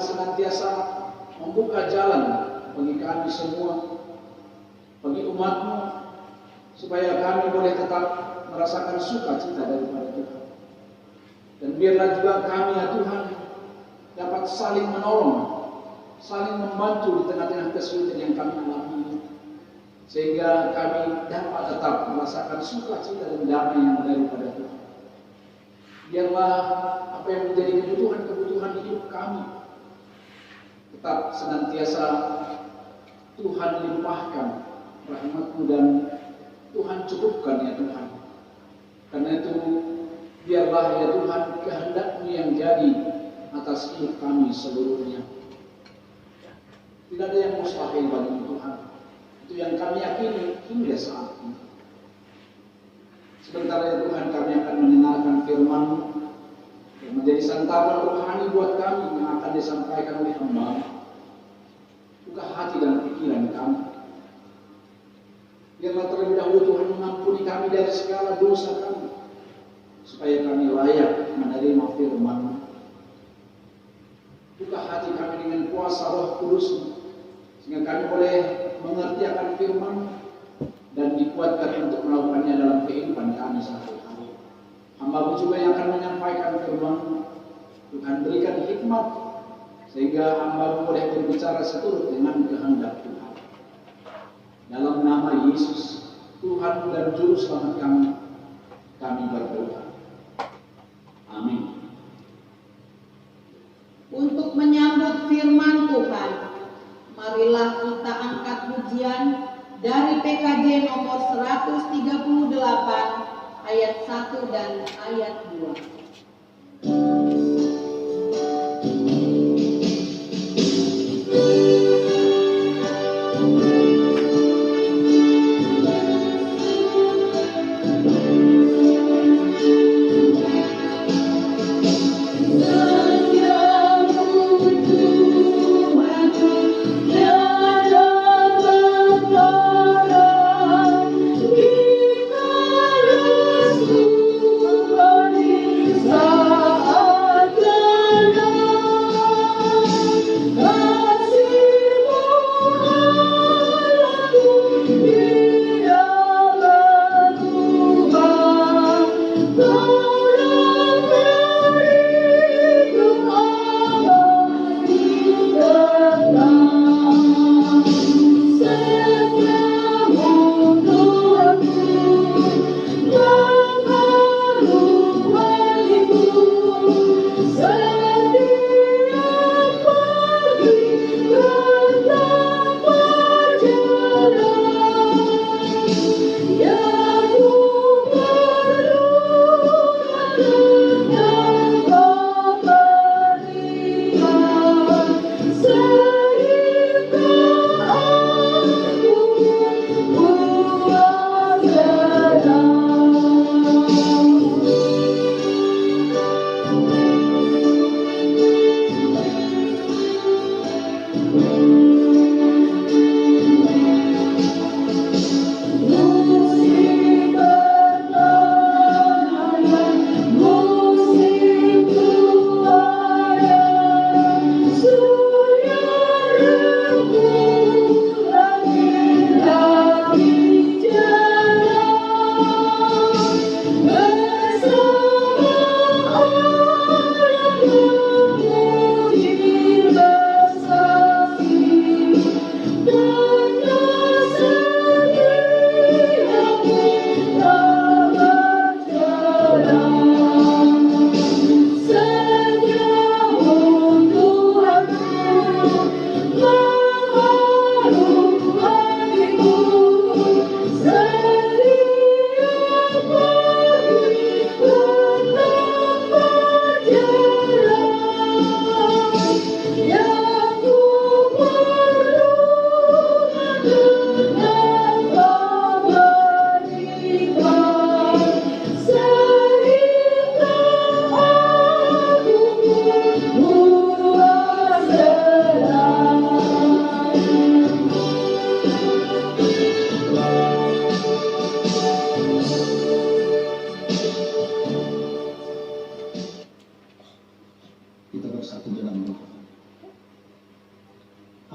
senantiasa membuka jalan bagi kami semua, bagi umat-Mu, supaya kami boleh tetap merasakan sukacita daripada Tuhan. Dan biarlah juga kami ya Tuhan dapat saling menolong, saling membantu di tengah-tengah kesulitan yang kami alami, sehingga kami dapat tetap merasakan sukacita dan damai yang daripada Tuhan. Biarlah apa yang menjadi kebutuhan hidup kami tetap senantiasa Tuhan limpahkan rahmat-Mu dan Tuhan cukupkan ya Tuhan. Karena itu biarlah ya Tuhan kehendak-Mu yang jadi atas hidup kami seluruhnya. Tidak ada yang mustahil bagi Tuhan. Itu yang kami yakini hingga saat ini. Sebentar ya Tuhan, kami akan mendengarkan firman-Mu yang menjadi santapan rohani buat kami yang akan disampaikan oleh hamba. Buka hati dan pikiran kami. Biarlah terlebih dahulu Tuhan mengampuni kami dari segala dosa kami, supaya kami layak menerima firman-Mu. Buka hati kami dengan kuasa Roh Kudus-Mu, sehingga kami boleh mengerti akan firman-Mu dan dikuatkan untuk melakukannya dalam kehidupan kami sehari-hari. Hamba-Mu juga yang akan menyampaikan firman-Mu. Tuhan berikan hikmat, sehingga hamba-Mu boleh berbicara seturut dengan kehendak Tuhan. Dalam nama Yesus, Tuhan dan Juru Selamat kami berdoa. Amin. Untuk menyambut firman Tuhan, marilah kita angkat pujian dari PKJ nomor 138 ayat 1 dan ayat 2. Kita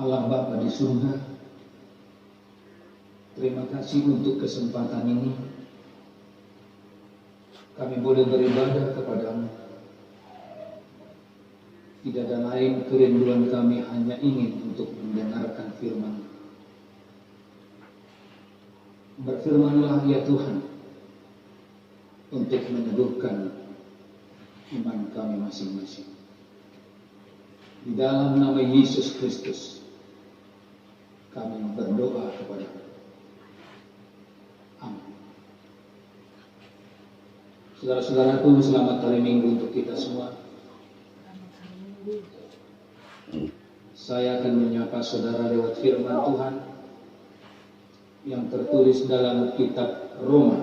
Allah Bapa di surga, terima kasih untuk kesempatan ini kami boleh beribadah kepadamu. Tidak ada lain kerinduan kami hanya ingin untuk mendengarkan firman. Berfirmanlah ya Tuhan, untuk meneguhkan iman kami masing-masing. Di dalam nama Yesus Kristus kami berdoa kepada-Mu. Amin. Saudara-saudaraku, selamat hari Minggu untuk kita semua. Saya akan menyapa saudara lewat firman Tuhan yang tertulis dalam kitab Roma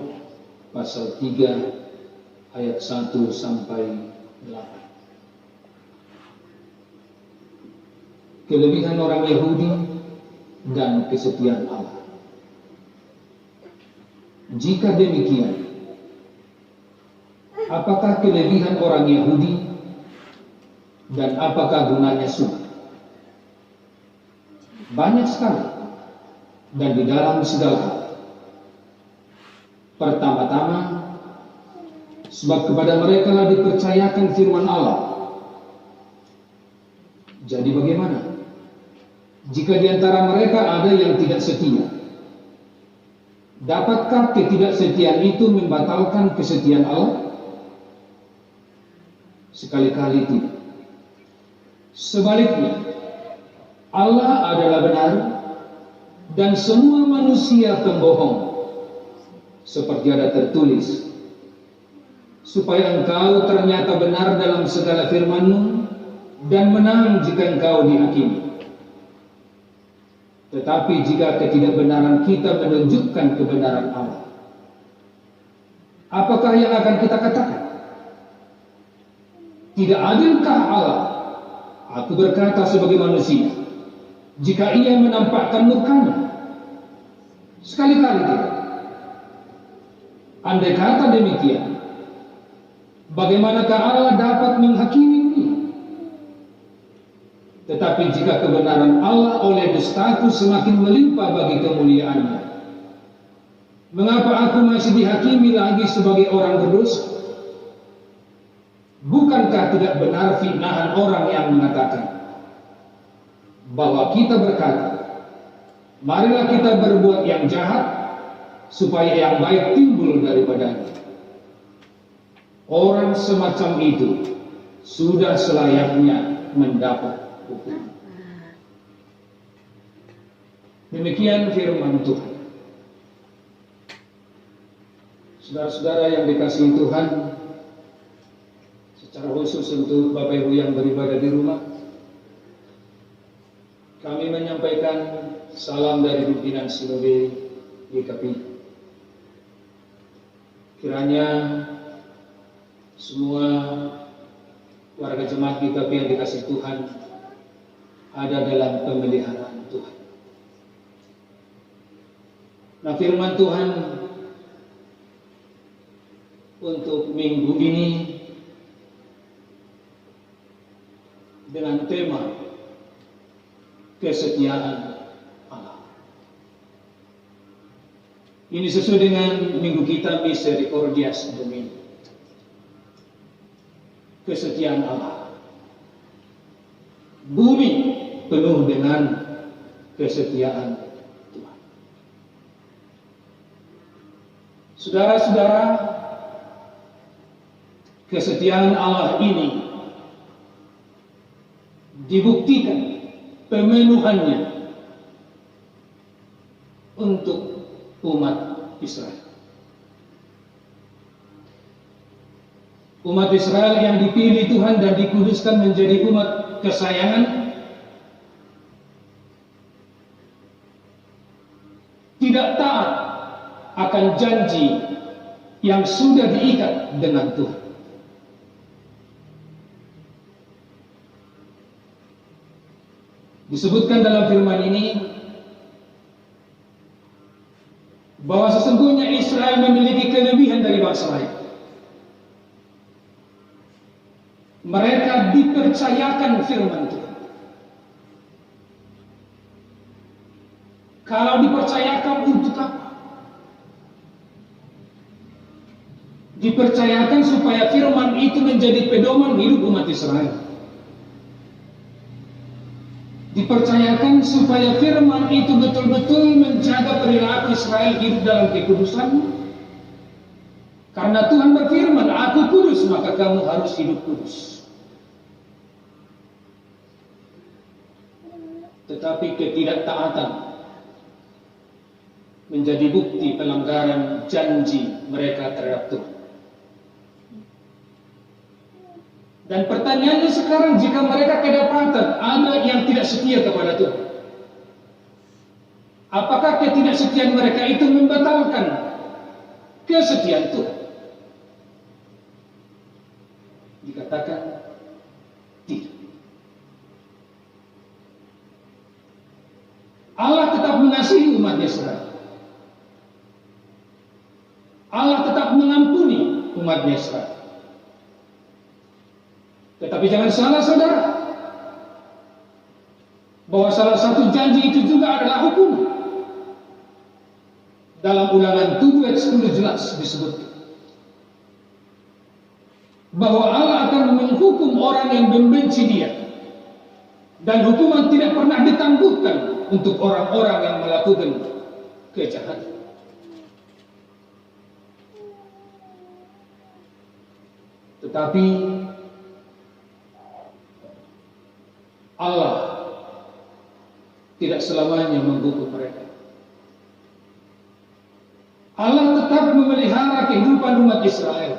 pasal 3 ayat 1 sampai 8. Kelebihan orang Yahudi dan kesetiaan Allah. Jika demikian, apakah kelebihan orang Yahudi dan apakah gunanya sunnah? Banyak sekali dan di dalam segala hal. Pertama-tama, sebab kepada mereka lah dipercayakan firman Allah. Jadi bagaimana jika di antara mereka ada yang tidak setia? Dapatkah ketidaksetiaan itu membatalkan kesetiaan Allah? Sekali-kali tidak. Sebaliknya, Allah adalah benar dan semua manusia pembohong. Seperti ada tertulis, supaya engkau ternyata benar dalam segala firman-Mu dan menang jika engkau dihakimi. Tetapi jika ketidakbenaran kita menunjukkan kebenaran Allah, apakah yang akan kita katakan? Tidak adilkah Allah? Aku berkata sebagai manusia, jika ia menampakkan murkanya? Sekali-kali tidak. Andai kata demikian, bagaimanakah Allah dapat menghakimi dunia? Tetapi jika kebenaran Allah oleh dustaku semakin melimpah bagi kemuliaannya, mengapa aku masih dihakimi lagi sebagai orang berdosa? Bukankah tidak benar fitnahan orang yang mengatakan bahwa kita berkata, marilah kita berbuat yang jahat supaya yang baik timbul daripadanya. Orang semacam itu sudah selayaknya mendapat hukum. Demikian firman Tuhan. Saudara-saudara yang dikasihi Tuhan, secara khusus untuk Bapak Ibu yang beribadah di rumah, kami menyampaikan salam dari pimpinan Sinode GKP. Kiranya semua warga jemaat GKP yang dikasihi Tuhan ada dalam pemeliharaan Tuhan. Nah, firman Tuhan untuk minggu ini dengan tema kesetiaan Allah. Ini sesuai dengan minggu kita Misericordias Domini. Kesetiaan Allah. Bumi penuh dengan kesetiaan Tuhan. Saudara-saudara, kesetiaan Allah ini dibuktikan pemenuhannya untuk umat Israel. Umat Israel yang dipilih Tuhan dan dikuduskan menjadi umat kesayangan tidak taat akan janji yang sudah diikat dengan Tuhan. Disebutkan dalam firman ini bahwa sesungguhnya Israel memiliki kelebihan dari bangsa lain. Mereka dipercayakan firman Tuhan. Kalau dipercayakan untuk apa? Dipercayakan supaya firman itu menjadi pedoman hidup umat Israel. Dipercayakan supaya firman itu betul-betul menjaga perilaku Israel hidup dalam kekudusan. Karena Tuhan berfirman, Aku kudus, maka kamu harus hidup kudus. Tetapi ketidaktaatan menjadi bukti pelanggaran janji mereka terhadap Tuhan. Dan pertanyaannya sekarang, jika mereka kedapatan ada yang tidak setia kepada Tuhan, apakah ketidaksetiaan mereka itu membatalkan kesetiaan Tuhan? Dikatakan tidak. Allah tetap mengasihi umat Israel. Allah tetap mengampuni umat Israel. Tetapi jangan salah saudara, bahwa salah satu janji itu juga adalah hukum. Dalam Ulangan 7 ayat 10 jelas disebut bahwa Allah akan menghukum orang yang membenci Dia, dan hukuman tidak pernah ditangguhkan untuk orang-orang yang melakukan kejahatan. Tetapi Allah tidak selamanya menghukum mereka. Allah tetap memelihara kehidupan umat Israel.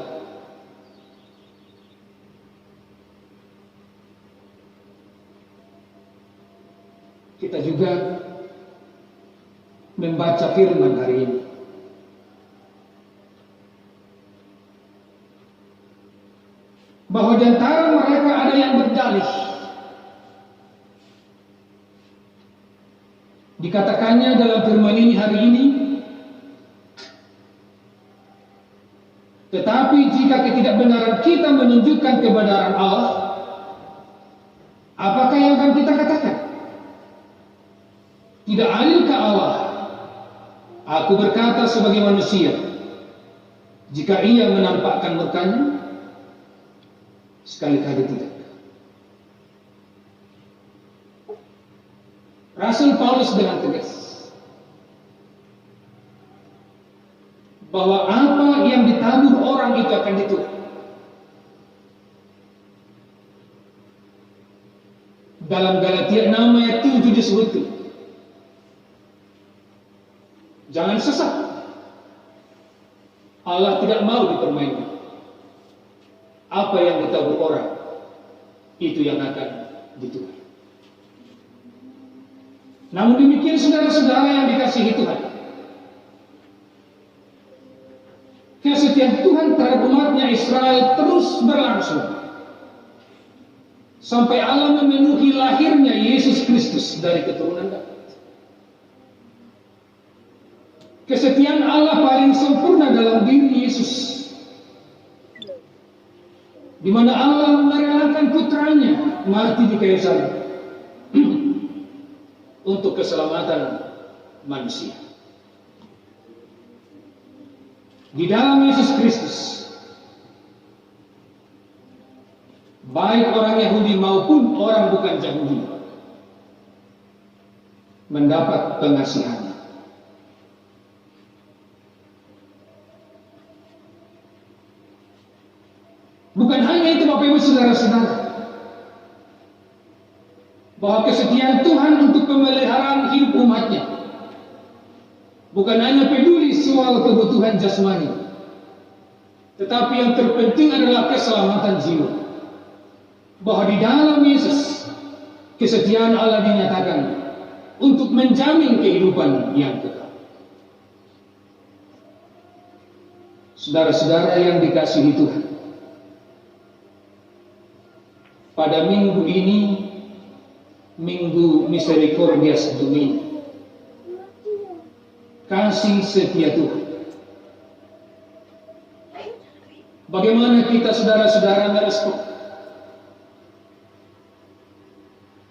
Kita juga membaca firman hari ini. Bahwa di antara mereka ada yang berdalih. Dikatakannya dalam firman ini hari ini, tetapi jika ketidakbenaran kita menunjukkan kebenaran Allah, apakah yang akan kita katakan? Tidak adilkah Allah? Aku berkata sebagai manusia, jika Ia menampakkan murkanya, sekali-kali tidak. Rasul Paulus dengan tegas bahwa apa yang ditabur orang itu akan dituai. Dalam Galatia 6 ayat 7 disebutkan, jangan sesat. Allah tidak mau dipermainkan. Apa yang ditabur orang, itu yang akan dituai. Namun demikian saudara-saudara yang dikasihi Tuhan, kesetiaan Tuhan terhadap umatnya Israel terus berlangsung sampai Allah memenuhi lahirnya Yesus Kristus dari keturunan Daud. Kesetiaan Allah paling sempurna dalam diri Yesus, di mana Allah merelakan putranya mati di kayu salib untuk keselamatan manusia. Di dalam Yesus Kristus, baik orang Yahudi maupun orang bukan Yahudi mendapat pengasihan. Bukan hanya itu Bapak Ibu saudara-saudara, bahwa kesetiaan Tuhan untuk pemeliharaan hidup umatnya bukan hanya peduli soal kebutuhan jasmani, tetapi yang terpenting adalah keselamatan jiwa. Bahwa di dalam Yesus, kesetiaan Allah dinyatakan untuk menjamin kehidupan yang kekal. Saudara-saudara yang dikasihi Tuhan, pada minggu ini, Minggu Misericordias Domini, kasih setia Tuhan, bagaimana kita saudara-saudara merespon?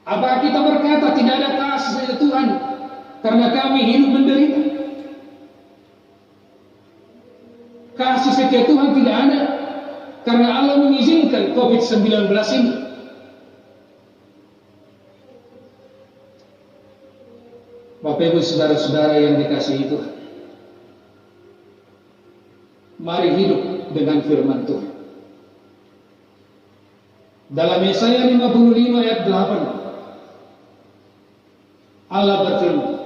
Apakah kita berkata tidak ada kasih setia Tuhan karena kami hidup menderita. Kasih setia Tuhan tidak ada karena Allah mengizinkan COVID-19 ini. Bapak Ibu saudara-saudara yang dikasihi Tuhan, mari hidup dengan firman Tuhan. Dalam Yesaya 55 ayat 8, Allah berfirman,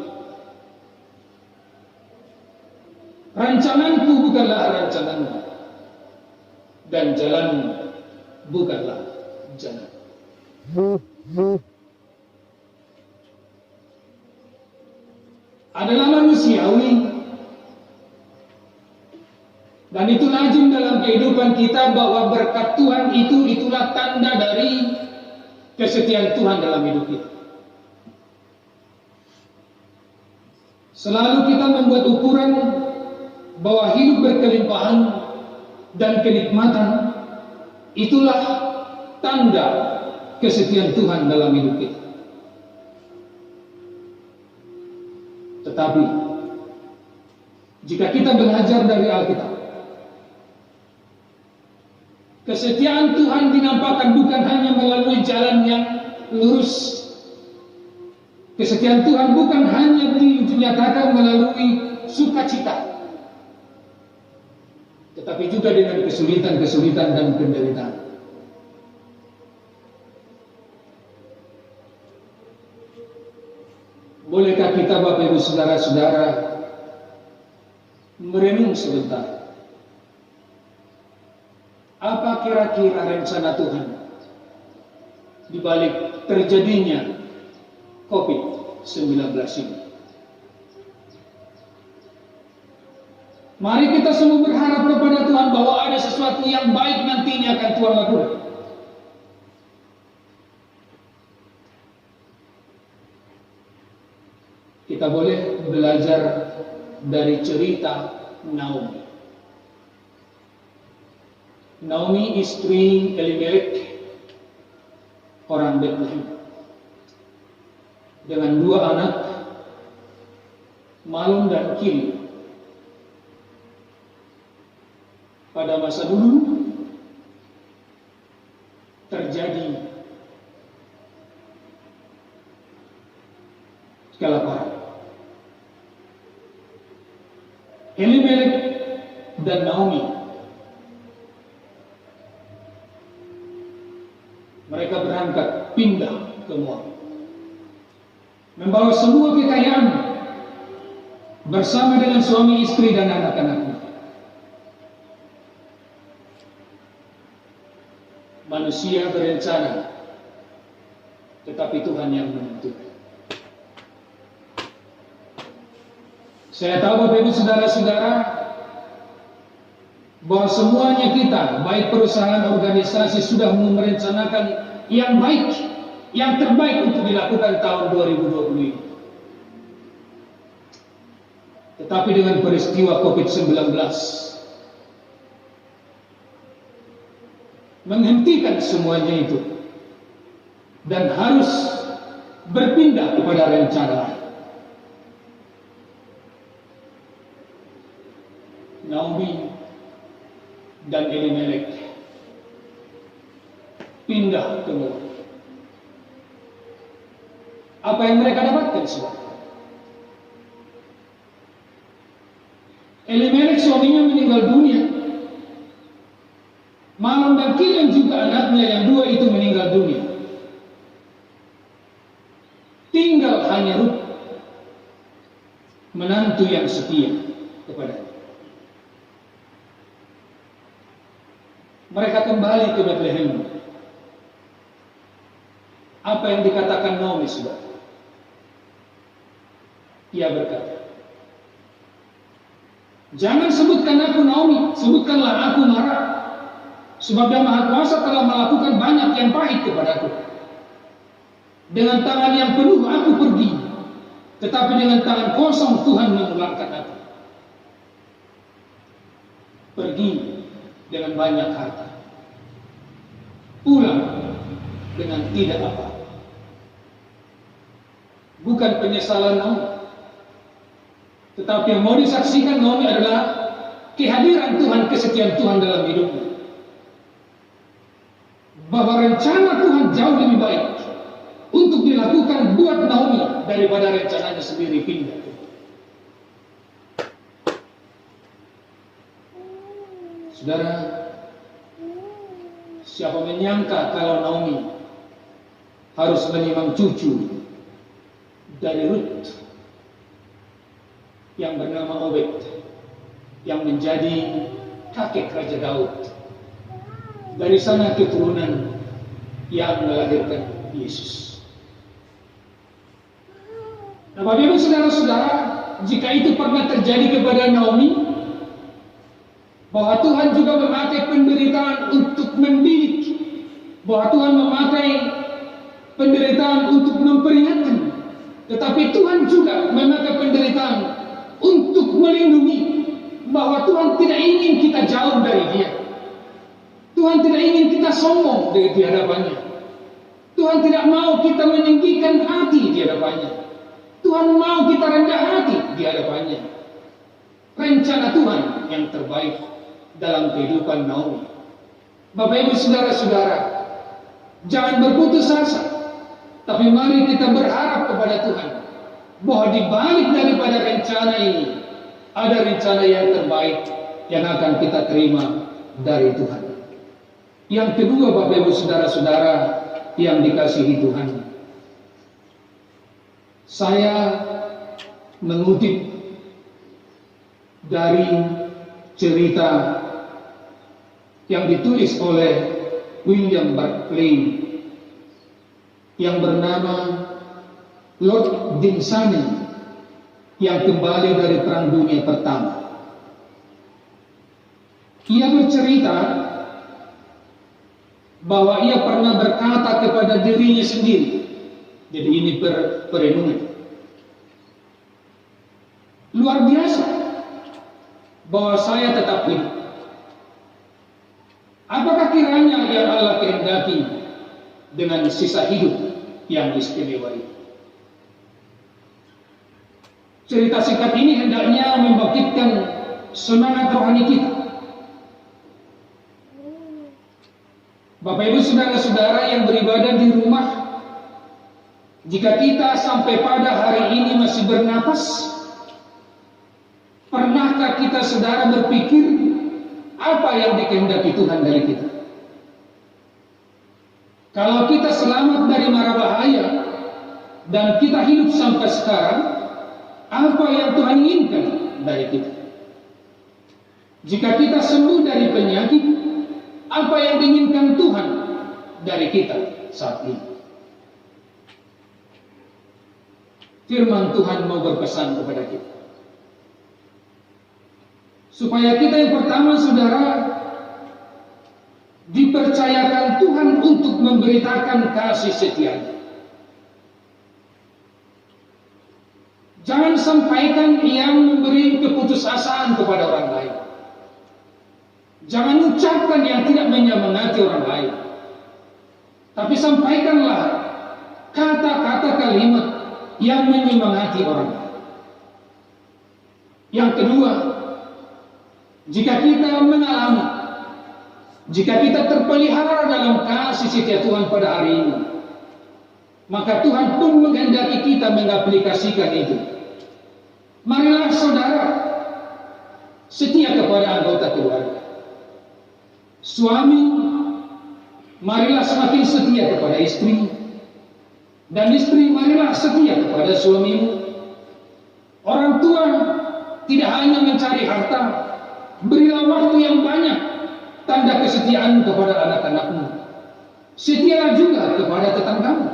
rancanganku bukanlah rancanganmu, dan jalanmu bukanlah jalan. Adalah manusiawi, dan itu lazim dalam kehidupan kita bahwa berkat Tuhan itulah tanda dari kesetiaan Tuhan dalam hidup kita. Selalu kita membuat ukuran bahwa hidup berkelimpahan dan kenikmatan itulah tanda kesetiaan Tuhan dalam hidup kita. Tetapi jika kita belajar dari Alkitab, kesetiaan Tuhan dinampakkan bukan hanya melalui jalan yang lurus. Kesetiaan Tuhan bukan hanya dinyatakan melalui sukacita, tetapi juga dengan kesulitan-kesulitan dan penderitaan. Bolehkah kita Bapak Ibu saudara-saudara merenung sebentar? Apa kira-kira rencana Tuhan di balik terjadinya COVID-19 ini? Mari kita semua berharap kepada Tuhan bahwa ada sesuatu yang baik nantinya akan Tuhan lakukan. Kita boleh belajar dari cerita Naomi. Naomi istri Elimelek, orang Bethlehem, dengan 2 anak, Malon dan Kili. Pada masa dulu terjadi kelaparan. Elimelek dan Naomi, mereka berangkat pindah ke Moab, membawa semua kekayaan bersama dengan suami istri dan anak-anaknya. Manusia berencana, tetapi Tuhan yang menentukan. Saya tahu Bapak Ibu saudara-saudara bahwa semuanya kita, baik perusahaan, organisasi, sudah merencanakan yang baik, yang terbaik untuk dilakukan tahun 2020 ini. Tetapi dengan peristiwa COVID-19 menghentikan semuanya itu dan harus berpindah kepada rencana lain. Naomi dan Elimelek pindah ke Moab. Apa yang mereka dapatkan saudara? Elimelek suaminya meninggal dunia. Malon dan Kilian juga anaknya yang 2 itu meninggal dunia. Tinggal hanya Rut, menantu yang setia kepadanya. Mereka kembali ke Bethlehem. Apa yang dikatakan Naomi sudah? Ia berkata, jangan sebutkan aku Naomi, sebutkanlah aku Mara. Sebab Dia Maha Kuasa telah melakukan banyak yang pahit kepadaku. Dengan tangan yang penuh aku pergi, tetapi dengan tangan kosong Tuhan memulangkan aku. Pergi dengan banyak harta, pulang dengan tidak apa. Bukan penyesalan Naomi, Tetapi yang mau disaksikan Naomi adalah kehadiran Tuhan, kesetiaan Tuhan dalam hidupnya. Bahwa rencana Tuhan jauh lebih baik untuk dilakukan buat Naomi daripada rencananya sendiri pindah. Saudara, siapa menyangka kalau Naomi harus menimang cucu dari Rut yang bernama Obed, yang menjadi kakek Raja Daud. Dari sana keturunan yang melahirkan Yesus. Nah, Bapak Ibu saudara-saudara, jika itu pernah terjadi kepada Naomi, bahwa Tuhan juga memakai penderitaan untuk mendidik, bahwa Tuhan memakai penderitaan untuk memperingatkan, tetapi Tuhan juga memakai penderitaan untuk melindungi, bahwa Tuhan tidak ingin kita jauh dari Dia. Tuhan tidak ingin kita sombong di hadapannya. Tuhan tidak mau kita meninggikan hati di hadapannya. Tuhan mau kita rendah hati di hadapannya. Rencana Tuhan yang terbaik dalam kehidupan Naomi. Bapak Ibu saudara-saudara, jangan berputus asa, tapi mari kita berharap kepada Tuhan bahwa di balik daripada rencana ini ada rencana yang terbaik yang akan kita terima dari Tuhan. Yang kedua, Bapak Ibu saudara-saudara yang dikasihi Tuhan, saya mengutip dari cerita yang ditulis oleh William Barclay yang bernama Lord Dinsani yang kembali dari Perang Dunia Pertama. Ia bercerita bahwa ia pernah berkata kepada dirinya sendiri. Jadi ini perenungan. Luar biasa bahwa saya tetap hidup. Apakah kiranya yang Allah kehendaki dengan sisa hidup yang istimewa itu? Cerita singkat ini hendaknya membangkitkan semangat rohani kita. Bapak Ibu saudara-saudara yang beribadah di rumah, jika kita sampai pada hari ini masih bernapas, pernahkah kita saudara berpikir apa yang dikehendaki Tuhan dari kita? Kalau kita selamat dari mara bahaya dan kita hidup sampai sekarang, apa yang Tuhan inginkan dari kita? Jika kita sembuh dari penyakit, apa yang diinginkan Tuhan dari kita saat ini? Firman Tuhan mau berpesan kepada kita, supaya kita yang pertama saudara dipercayakan Tuhan untuk memberitakan kasih setia-Nya. Jangan sampaikan yang memberi keputusasaan kepada orang lain. Jangan ucapkan yang tidak menyemangati orang lain. Tapi sampaikanlah kata-kata kalimat yang menyemangati orang lain. Yang kedua, jika kita mengalami, jika kita terpelihara dalam kasih setia Tuhan pada hari ini, maka Tuhan pun menghendaki kita mengaplikasikan itu. Marilah saudara setia kepada anggota keluarga. Suami, marilah semakin setia kepada istri, dan istri, marilah setia kepada suamimu. Orang tua tidak hanya mencari harta, berilah waktu yang banyak, tanda kesetiaan kepada anak-anakmu. Setialah juga kepada tetanggamu.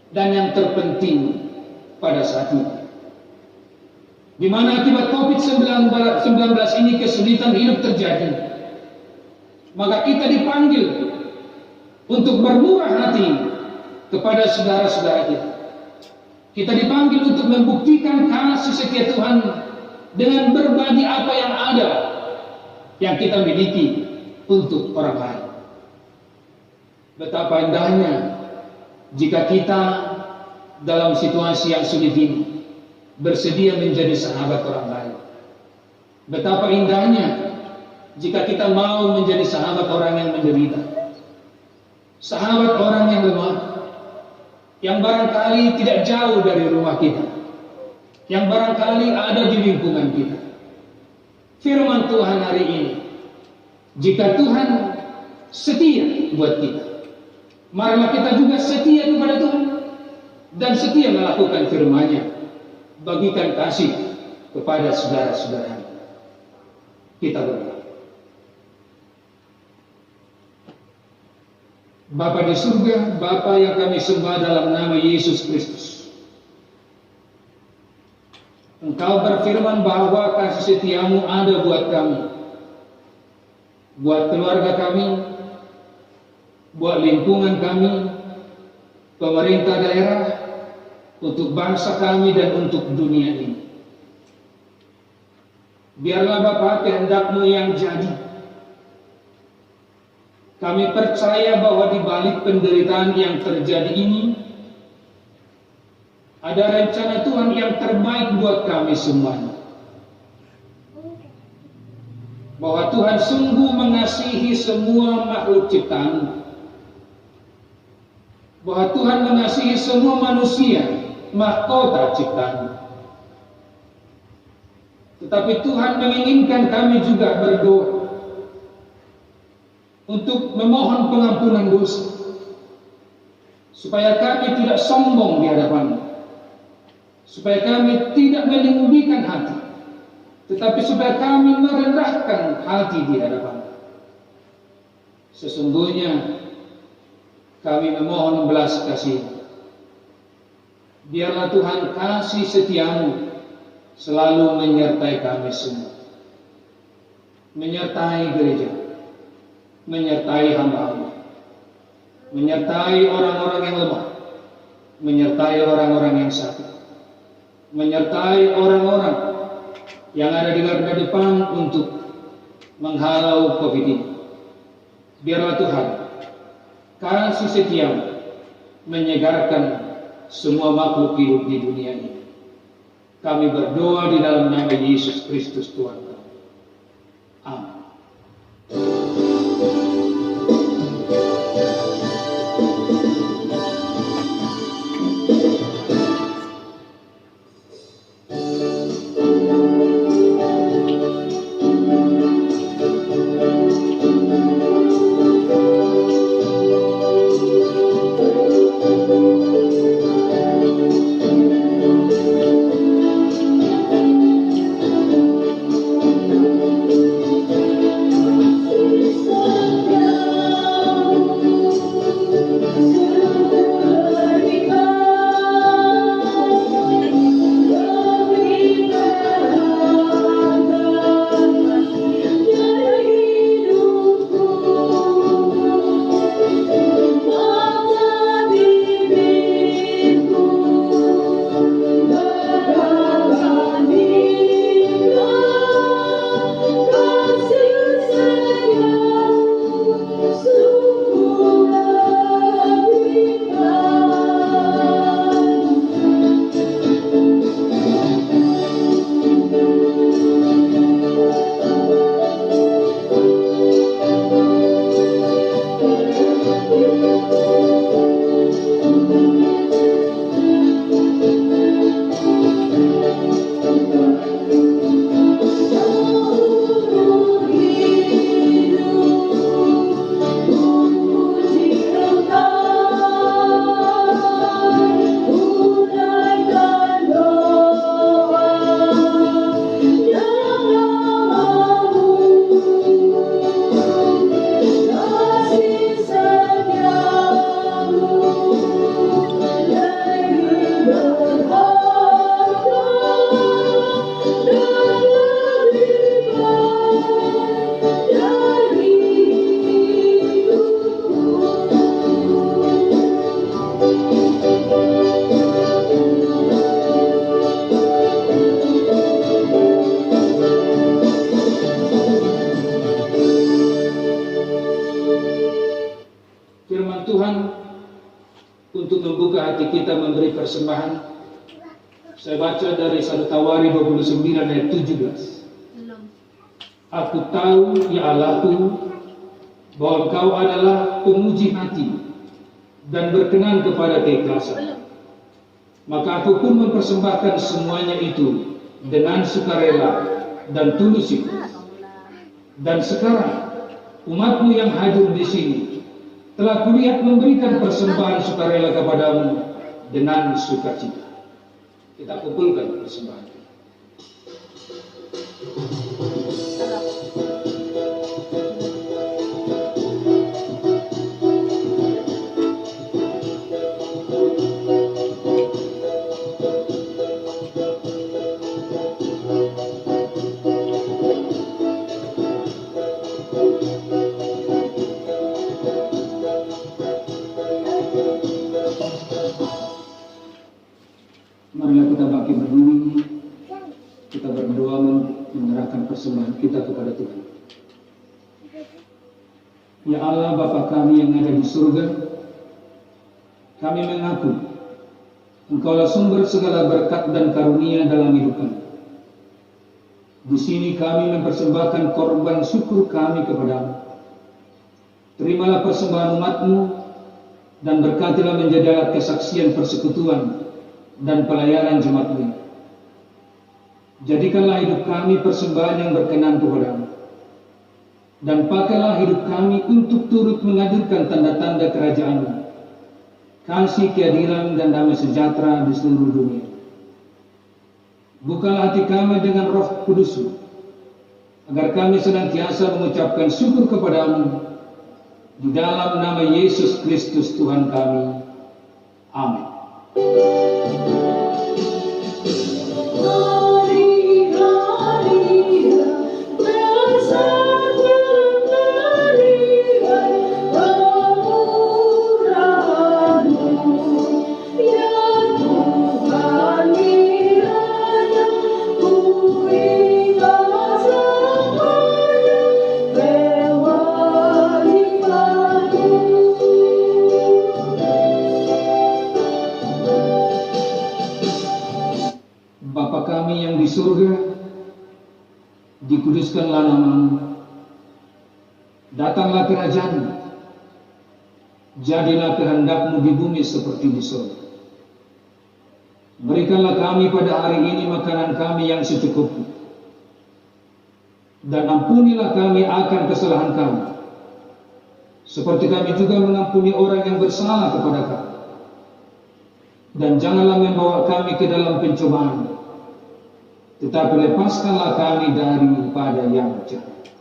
Dan yang terpenting pada saat ini, di mana akibat COVID-19 ini kesulitan hidup terjadi, maka kita dipanggil untuk bermurah hati kepada saudara-saudara kita. Kita dipanggil untuk membuktikan kasih setia Tuhan dengan berbagi apa yang ada, yang kita miliki untuk orang lain. Betapa indahnya jika kita dalam situasi yang sulit ini bersedia menjadi sahabat orang lain. Betapa indahnya jika kita mau menjadi sahabat orang yang menderita, sahabat orang yang lemah, yang barangkali tidak jauh dari rumah kita, yang barangkali ada di lingkungan kita. Firman Tuhan hari ini, jika Tuhan setia buat kita, marilah kita juga setia kepada Tuhan dan setia melakukan firman-Nya, bagikan kasih kepada saudara-saudara. Kita berdoa. Bapa di surga, Bapa yang kami sembah dalam nama Yesus Kristus, Engkau berfirman bahwa kasih setiamu ada buat kami, buat keluarga kami, buat lingkungan kami, pemerintah daerah, untuk bangsa kami dan untuk dunia ini. Biarlah Bapa kehendak-Mu yang jadi. Kami percaya bahwa di balik penderitaan yang terjadi ini ada rencana Tuhan yang terbaik buat kami semuanya. Bahwa Tuhan sungguh mengasihi semua makhluk ciptaan. Bahwa Tuhan mengasihi semua manusia, mahkota ciptaan. Tetapi Tuhan menginginkan kami juga berdoa untuk memohon pengampunan dosa, supaya kami tidak sombong di hadapan-Mu, supaya kami tidak meninggikan hati, tetapi supaya kami merendahkan hati di hadapan-Mu. Sesungguhnya kami memohon belas kasih. Biarlah Tuhan kasih setiamu selalu menyertai kami semua, menyertai gereja, menyertai hamba-Mu, menyertai orang-orang yang lemah, menyertai orang-orang yang sakit, menyertai orang-orang yang ada di garda depan untuk menghalau COVID ini. Biarlah Tuhan kasih setiamu menyegarkan semua makhluk hidup di dunia ini. Kami berdoa di dalam nama Yesus Kristus Tuhan kami. Amin. Saya baca dari 1 Tawari 29 ayat 17. Aku tahu, ya Allahku, bahwa Engkau adalah penguji hati dan berkenan kepada keikhlasan. Maka aku pun mempersembahkan semuanya itu dengan sukarela dan tulus ikhlas. Dan sekarang umatmu yang hadir di sini telah kulihat memberikan persembahan sukarela kepadamu dengan sukacita. Kita kumpulkan persembahan. Marilah kita bangkit berdiri, kita berdoa menyerahkan persembahan kita kepada Tuhan. Ya Allah, Bapa kami yang ada di surga, kami mengaku Engkaulah sumber segala berkat dan karunia dalam hidup kami. Di sini kami mempersembahkan korban syukur kami kepadamu. Terimalah persembahan umatmu dan berkatilah menjadi alat kesaksian persekutuan dan pelayanan jemaat-Mu. Jadikanlah hidup kami persembahan yang berkenan kepadamu, dan pakailah hidup kami untuk turut menghadirkan tanda-tanda kerajaan-Mu, kasih, keadilan, dan damai sejahtera di seluruh dunia. Bukalah hati kami dengan Roh Kudus-Mu, agar kami senantiasa mengucapkan syukur kepadamu, di dalam nama Yesus Kristus Tuhan kami. Amin. Bapa kami yang di surga, dikuduskanlah nama-Mu. Datanglah kerajaan-Mu. Jadilah kehendak-Mu di bumi seperti di surga. Berikanlah kami pada hari ini makanan kami yang secukupnya. Dan ampunilah kami akan kesalahan kami, seperti kami juga mengampuni orang yang bersalah kepada kami. Dan janganlah membawa kami ke dalam pencobaan, tetapi lepaskanlah kami daripada yang jahat.